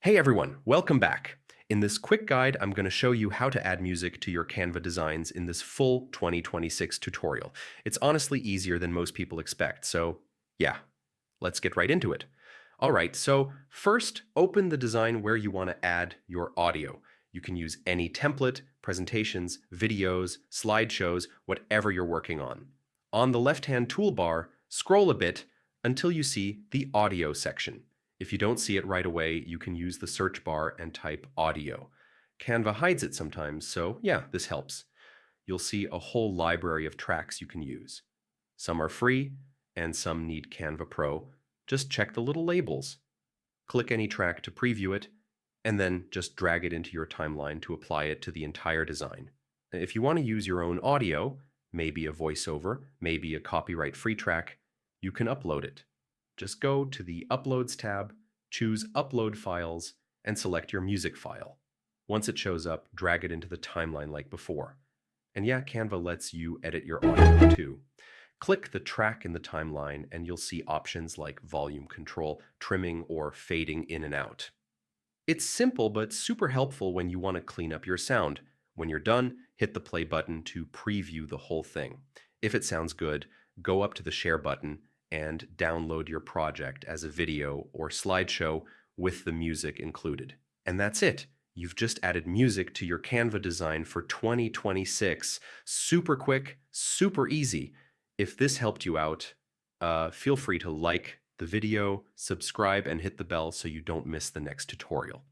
Hey everyone, welcome back. In this quick guide, I'm going to show you how to add music to your Canva designs in this full 2026 tutorial. It's honestly easier than most people expect, so yeah, let's get right into it. All right, so first, open the design where you want to add your audio. You can use any template, presentations, videos, slideshows, whatever you're working on. On the left-hand toolbar, scroll a bit until you see the audio section. If you don't see it right away, you can use the search bar and type audio. Canva hides it sometimes, so yeah, this helps. You'll see a whole library of tracks you can use. Some are free, and some need Canva Pro. Just check the little labels. Click any track to preview it, and then just drag it into your timeline to apply it to the entire design. If you want to use your own audio, maybe a voiceover, maybe a copyright-free track, you can upload it. Just go to the Uploads tab, choose Upload Files, and select your music file. Once it shows up, drag it into the timeline like before. And yeah, Canva lets you edit your audio too. Click the track in the timeline and you'll see options like volume control, trimming, or fading in and out. It's simple but super helpful when you want to clean up your sound. When you're done, hit the play button to preview the whole thing. If it sounds good, go up to the share button and download your project as a video or slideshow with the music included. And that's it. You've just added music to your Canva design for 2026. Super quick, super easy. If this helped you out, feel free to like the video, subscribe, and hit the bell so you don't miss the next tutorial.